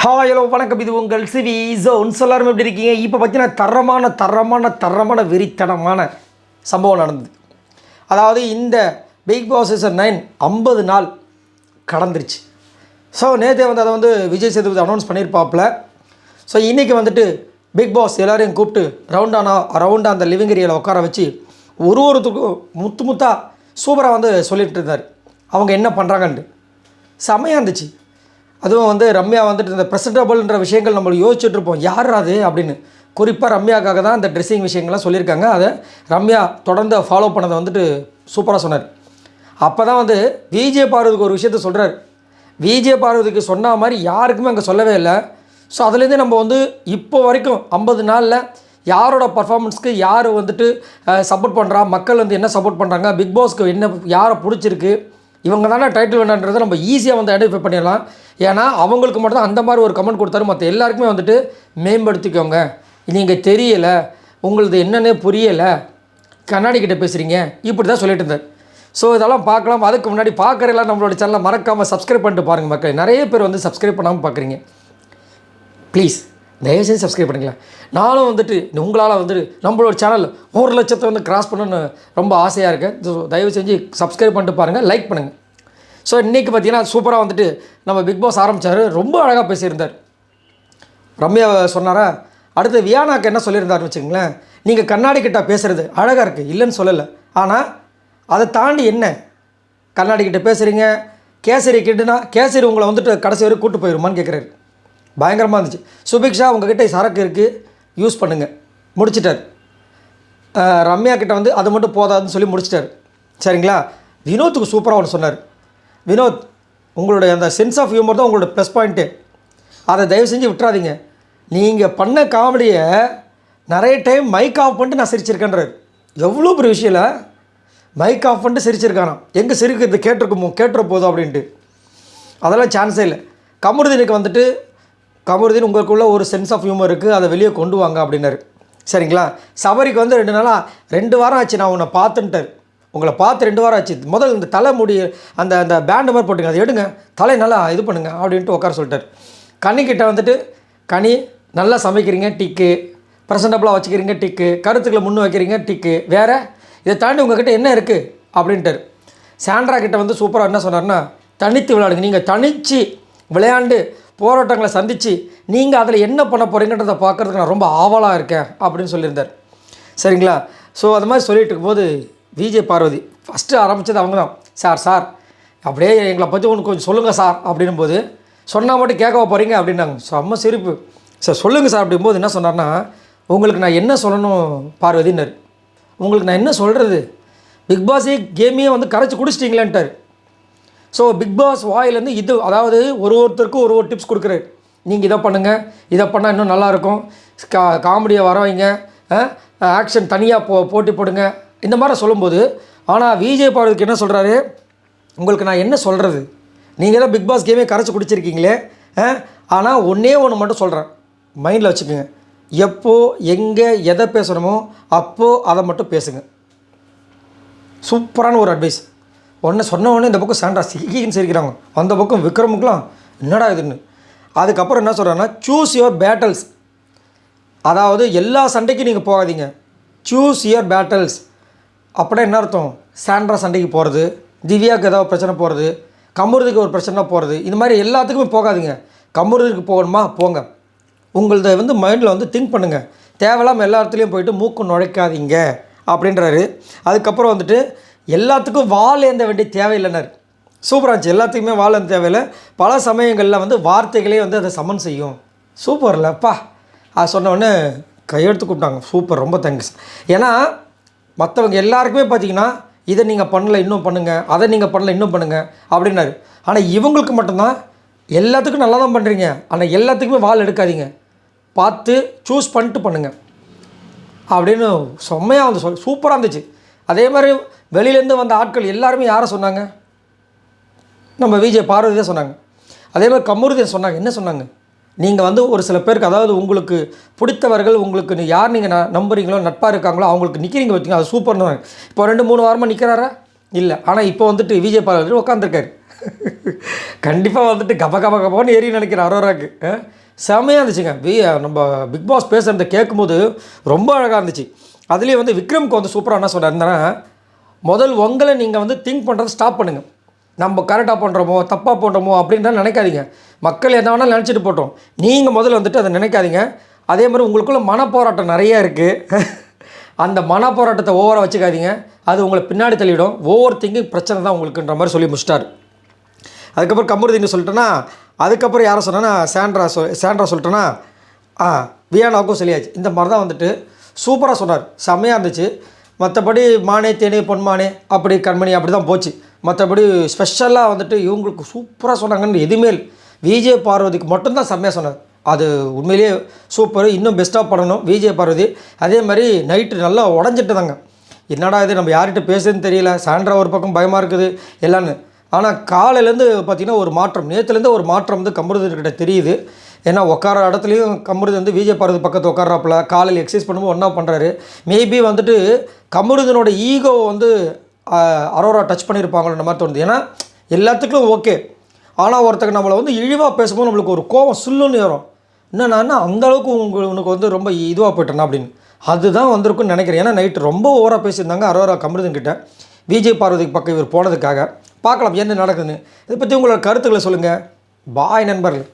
Hi hello வணக்கம், இது உங்கள் சிவி ஜோன்ஸ். எல்லாரும் எப்படி இருக்கீங்க? இப்போ பார்த்தீங்கன்னா தரமான வெறித்தனமான சம்பவம் நடந்தது. அதாவது இந்த பிக் பாஸ் சீசன் 9 50 நாள் கடந்துருச்சு. ஸோ நேற்றே வந்து அதை விஜய் சேதுபதி அனௌன்ஸ் பண்ணியிருப்பாப்புல. ஸோ இன்றைக்கி பிக் பாஸ் எல்லோரையும் கூப்பிட்டு ரவுண்டாக அந்த லிவிங் ஏரியாவில் உட்கார வச்சு ஒருத்தருக்கும் முத்தாக சூப்பராக சொல்லிட்டு இருந்தார் அவங்க என்ன பண்ணுறாங்கன்ட்டு. செமையாக இருந்துச்சு. அதுவும் ரம்யா இந்த ப்ரெசன்டபிள்ன்ற விஷயங்கள் நம்ம யோசிச்சுட்ருப்போம், யார் அது அப்படின்னு. குறிப்பாக ரம்யாக்காக தான் அந்த ட்ரெஸ்ஸிங் விஷயங்கள்லாம் சொல்லியிருக்காங்க. அதை ரம்யா தொடர்ந்து ஃபாலோ பண்ணதை சூப்பராக சொன்னார். அப்போ தான் விஜய் பார்வதிக்கு ஒரு விஷயத்த சொல்கிறார். விஜய் பார்வதிக்கு சொன்ன மாதிரி யாருக்குமே அங்கே சொல்லவே இல்லை. ஸோ அதுலேருந்தே நம்ம இப்போ வரைக்கும் 50 நாளில் யாரோட பர்ஃபார்மன்ஸ்க்கு யார் சப்போர்ட் பண்ணுறா, மக்கள் என்ன சப்போர்ட் பண்ணுறாங்க, பிக் பாஸ்க்கு என்ன யாரை பிடிச்சிருக்கு, இவங்க தானே டைட்டில் வேண்டான்றதை நம்ம ஈஸியாக ஐடென்டிஃபை பண்ணிடலாம். ஏன்னா அவங்களுக்கு மட்டும் தான் அந்த மாதிரி ஒரு கமெண்ட் கொடுத்தாரு. மற்ற எல்லாருக்குமே மேம்படுத்திக்கோங்க, நீங்கள் தெரியலை, உங்களது என்னென்னே புரியலை, கண்ணாடி கிட்டே பேசுகிறீங்க, இப்படி தான் சொல்லிட்டு இருந்தார். ஸோ இதெல்லாம் பார்க்கலாம். அதுக்கு முன்னாடி பார்க்குறலாம் நம்மளோட சேனலை மறக்காமல் சப்ஸ்கிரைப் பண்ணிட்டு பாருங்கள் மக்கள். நிறைய பேர் சப்ஸ்கிரைப் பண்ணாமல் பார்க்குறீங்க. ப்ளீஸ் தயவுசெய்து சப்ஸ்கிரைப் பண்ணிக்கலாம். நானும் உங்களால் நம்மளோட சேனல் 1 லட்சத்தை கிராஸ் பண்ணணுன்னு ரொம்ப ஆசையாக இருக்கேன். ஸோ தயவு செஞ்சு சப்ஸ்கிரைப் பண்ணிட்டு பாருங்கள், லைக் பண்ணுங்கள். ஸோ இன்றைக்கி பார்த்தீங்கன்னா சூப்பராக நம்ம பிக் பாஸ் ஆரம்பித்தார். ரொம்ப அழகாக பேசியிருந்தார். ரம்யா சொன்னாரா, அடுத்து வியானாக்கு என்ன சொல்லியிருந்தாருன்னு வச்சுங்களேன், நீங்கள் கண்ணாடி கிட்ட பேசுகிறது அழகாக இருக்குது, இல்லைன்னு சொல்லலை. ஆனால் அதை தாண்டி என்ன கண்ணாடி கிட்ட பேசுகிறீங்க, கேசரி கிட்டனா கேசரி உங்களை கடைசி வரை கூட்டு போயிடுமான்னு கேட்குறாரு. பயங்கரமாக இருந்துச்சு. சுபிக்ஷா உங்ககிட்ட சரக்கு இருக்குது, யூஸ் பண்ணுங்கள், முடிச்சிட்டார். ரம்யா கிட்ட அது மட்டும் போதாதுன்னு சொல்லி முடிச்சிட்டார். சரிங்களா? வினோத்துக்கு சூப்பராக ஒன்று சொன்னார். வினோத், உங்களுடைய அந்த சென்ஸ் ஆஃப் ஹியூமர் தான் உங்களோட ப்ளஸ் பாயிண்ட்டு. அதை தயவு செஞ்சு விட்டுறாதீங்க. நீங்கள் பண்ண காமெடியை நிறைய டைம் மைக் ஆஃப் பண்ணிட்டு நான் சிரிச்சிருக்கேன்றார். எவ்வளோ பெரிய விஷயம் இல்லை, மைக் ஆஃப் பண்ணிட்டு சிரிச்சிருக்கானா. எங்கே சிரிக்கிறது கேட்டுற போதும் அப்படின்ட்டு. அதெல்லாம் சான்ஸே இல்லை. கமருதீனுக்கு கமருதீன் உங்களுக்குள்ள ஒரு சென்ஸ் ஆஃப் ஹியூமர் இருக்குது, அதை வெளியே கொண்டு வாங்க அப்படின்னாரு. சரிங்களா? சபரிக்கு 2 வாரம் ஆச்சு நான் உன்னை பார்த்துன்ட்டார். உங்களை பார்த்து 2 வாரம் ஆச்சு. முதல் இந்த தலைமுடி அந்த பேண்டு மாதிரி போட்டுங்க, அதை எடுங்க, தலை நல்லா இது பண்ணுங்க அப்படின்ட்டு உட்கார சொல்லிட்டார். கனிக்கிட்ட கனி நல்லா சமைக்கிறீங்க, டிக்கு, ப்ரெசன்டபுளாக வச்சுக்கிறீங்க, டிக்கு, கருத்துக்களை முன் வைக்கிறீங்க, டிக்கு, வேறு இதை தாண்டி உங்ககிட்ட என்ன இருக்குது அப்படின்ட்டார். சாண்ட்ரா கிட்ட சூப்பராக என்ன சொன்னார்னா, தனித்து விளையாடுங்க, நீங்கள் தனித்து விளையாண்டு போராட்டங்களை சந்தித்து நீங்கள் அதில் என்ன பண்ண போகிறீங்கன்றதை பார்க்குறதுக்கு நான் ரொம்ப ஆவலாக இருக்கேன் அப்படின்னு சொல்லியிருந்தார். சரிங்களா? ஸோ அது மாதிரி சொல்லிட்டு இருக்கும்போது விஜய் பார்வதி ஃபஸ்ட்டு ஆரம்பித்தது அவங்க தான். சார் அப்படியே எங்களை பற்றி ஒன்று கொஞ்சம் சொல்லுங்கள் சார் அப்படின்னும் போது, சொன்னால் மட்டும் கேட்க போகிறீங்க அப்படின்னாங்க. செம்ம சிரிப்பு. சார் சொல்லுங்கள் சார் அப்படிங்கும்போது என்ன சொன்னார்னா, உங்களுக்கு நான் என்ன சொல்லணும் பார்வதினார். உங்களுக்கு நான் என்ன சொல்கிறது, பிக் பாஸே கேமையே கரைச்சி குடிச்சிட்டிங்களேன்ட்டார். ஸோ பிக் பாஸ் வாயிலேருந்து அதாவது ஒருத்தருக்கும் ஒரு டிப்ஸ் கொடுக்குறாரு. நீங்கள் இதை பண்ணுங்கள், இதை பண்ணால் இன்னும் நல்லாயிருக்கும், காமெடியை வர வைங்க, ஆக்ஷன் தனியாக போட்டி போடுங்க, இந்த மாதிரி சொல்லும்போது, ஆனால் விஜய் பார்வதிக்கு என்ன சொல்கிறாரு, உங்களுக்கு நான் என்ன சொல்கிறது, நீங்கள் தான் பிக் பாஸ் கேமே கரைச்சி குடிச்சிருக்கீங்களே, ஆனால் ஒன்று மட்டும் சொல்கிறேன், மைண்டில் வச்சுக்கோங்க, எப்போ எங்கே எதை பேசணுமோ அப்போது அதை மட்டும் பேசுங்க. சூப்பரான ஒரு அட்வைஸ். சொன்ன உடனே இந்த பக்கம் சாண்ட்ரா சிக்கின்னு சிரிக்கிறாங்க, அந்த பக்கம் விக்ரமுக்கெலாம் என்னடா இதுன்னு. அதுக்கப்புறம் என்ன சொல்கிறாங்கன்னா, சூஸ் யுவர் பேட்டல்ஸ். அதாவது எல்லா சண்டைக்கும் நீங்கள் போகாதீங்க, சூஸ் யுவர் பேட்டல்ஸ். அப்படின்னா என்ன அர்த்தம், சாண்ட்ரா சண்டைக்கு போகிறது, திவ்யாவுக்கு ஏதாவது பிரச்சனை போகிறது, கமருதிக்கு ஒரு பிரச்சனை போகிறது, இந்த மாதிரி எல்லாத்துக்குமே போகாதீங்க. கமருதிக்கு போகணுமா போங்க, உங்களது மைண்டில் திங்க் பண்ணுங்கள், தேவையில்லாமல் எல்லா இடத்துலையும் போயிட்டு மூக்கு நுழைக்காதீங்க அப்படின்றாரு. அதுக்கப்புறம் எல்லாத்துக்கும் வால் ஏந்த வேண்டிய தேவையில்லைனார். சூப்பராக இருந்துச்சு. எல்லாத்துக்குமே வால் ஏந்த தேவையில்லை, பல சமயங்களில் வார்த்தைகளே அதை சமன் செய்யும். சூப்பர் இல்லைப்பா. அது சொன்னோடனே கையெழுத்து கூப்பிட்டாங்க. சூப்பர், ரொம்ப தேங்க்ஸ். ஏன்னா மற்றவங்க எல்லாருக்குமே பார்த்தீங்கன்னா, இதை நீங்கள் பண்ணல இன்னும் பண்ணுங்கள், அதை நீங்கள் பண்ணல இன்னும் பண்ணுங்கள் அப்படின்னாரு. ஆனால் இவங்களுக்கு மட்டும்தான் எல்லாத்துக்கும் நல்லா தான் பண்ணுறீங்க, ஆனால் எல்லாத்துக்குமே வால் எடுக்காதீங்க, பார்த்து சூஸ் பண்ணிட்டு பண்ணுங்கள் அப்படின்னு செம்மையாக சூப்பராக இருந்துச்சு. அதே மாதிரி வெளியிலேருந்து வந்த ஆட்கள் எல்லாருமே யாரை சொன்னாங்க, நம்ம விஜய் பார்வதி தான் சொன்னாங்க. அதே மாதிரி கமருதீன் சொன்னாங்க. என்ன சொன்னாங்க, நீங்கள் ஒரு சில பேருக்கு, அதாவது உங்களுக்கு பிடித்தவர்கள், உங்களுக்கு யார் நீங்கள் நம்புறீங்களோ, நட்பாக இருக்காங்களோ, அவங்களுக்கு நிற்கிறீங்க வச்சுங்க, அது சூப்பர்னு. இப்போ 2-3 வாரமாக நிற்கிறாரா இல்லை, ஆனால் இப்போ விஜய் பார்வதி உட்காந்துருக்காரு. கண்டிப்பாக வந்துட்டு கப கப கபன்னு ஏறி நினைக்கிறேன் அரோராக்கு. செம்மையாக இருந்துச்சுங்க. நம்ம பிக் பாஸ் பேசுகிறத கேட்கும்போது ரொம்ப அழகாக இருந்துச்சு. அதுலேயும் வந்து விக்ரம்க்கு வந்து சூப்பராக என்ன சொல்கிறாருன்னா, முதல் உங்களை நீங்கள் வந்து திங்க் பண்ணுறதை ஸ்டாப் பண்ணுங்கள். நம்ம கரெக்டாக பண்ணுறோமோ தப்பாக பண்ணுறோமோ அப்படின்லாம் நினைக்காதீங்க. மக்கள் என்ன வேணாலும் நினச்சிட்டு போட்டோம், நீங்கள் முதல்ல வந்துட்டு அதை நினைக்காதீங்க. அதே மாதிரி உங்களுக்குள்ள மனப்போராட்டம் நிறையா இருக்குது. அந்த மனப்போராட்டத்தை ஓவராக வச்சுக்காதீங்க, அது உங்களை பின்னாடி தள்ளிவிடும். ஓவர் திங்கிங் பிரச்சனை தான் உங்களுக்குன்ற மாதிரி சொல்லி முடிச்சிட்டார். அதுக்கப்புறம் கமருதீன் சொல்லிட்டேன்னா, அதுக்கப்புறம் யாரை சொன்னேன்னா சாண்ட்ரா சொல்லிட்டேன்னா, வியானாவுக்கும் சொல்லியாச்சு. இந்த மாதிரி தான் வந்துட்டு சூப்பராக சொன்னார், செம்மையாக இருந்துச்சு. மற்றபடி மானே தேனே பொன்மானே அப்படி கண்மணி அப்படி தான் போச்சு. மற்றபடி ஸ்பெஷலாக வந்துட்டு இவங்களுக்கு சூப்பராக சொன்னாங்கன்னு எதுவுமே இல்லை. விஜய் பார்வதிக்கு மட்டும்தான் செம்மையாக சொன்னார். அது உண்மையிலேயே சூப்பர், இன்னும் பெஸ்ட்டாக பண்ணணும் விஜய் பார்வதி. அதே மாதிரி நைட்டு நல்லா உடஞ்சிட்டு தாங்க. என்னடா இது நம்ம யார்கிட்ட பேசுறதுன்னு தெரியல, சாண்ட்ரா ஒரு பக்கம் பயமாக இருக்குது எல்லான்னு. ஆனால் காலையிலேருந்து பார்த்திங்கன்னா ஒரு மாற்றம், நேற்றுலேருந்து ஒரு மாற்றம் வந்து கமருதீன்கிட்ட தெரியுது. ஏன்னா உட்கார இடத்துலையும் கமருதீன் வந்து விஜய் பார்வதி பக்கத்து உட்காராப்புல, காலையில் எக்ஸசைஸ் பண்ணும்போது ஒன்றா பண்ணுறாரு. மேபி வந்துட்டு கமருதீனோட ஈகோ வந்து அரோரா டச் பண்ணியிருப்பாங்கன்ற மாதிரி தோணுது. ஏன்னா எல்லாத்துக்கும் ஓகே, ஆனால் ஒருத்தருக்கு நம்மளை வந்து இழிவாக பேசும்போது நம்மளுக்கு ஒரு கோவம் சுல்லுன்னு ஏறும். என்னன்னா அந்தளவுக்கு உனக்கு வந்து ரொம்ப இதுவாக போயிட்டேன்னா அப்படின்னு. அதுதான் வந்திருக்குன்னு நினைக்கிறேன். ஏன்னா நைட்டு ரொம்ப ஓவராக பேசியிருந்தாங்க அரோரா கமருதீன் கிட்ட, விஜய் பார்வதிக்கு பக்கம் இவர் போனதுக்காக. பார்க்கலாம் என்ன நடக்குதுன்னு. இதை பற்றி உங்களோட கருத்துக்களை சொல்லுங்கள். பாய் நண்பர்கள்.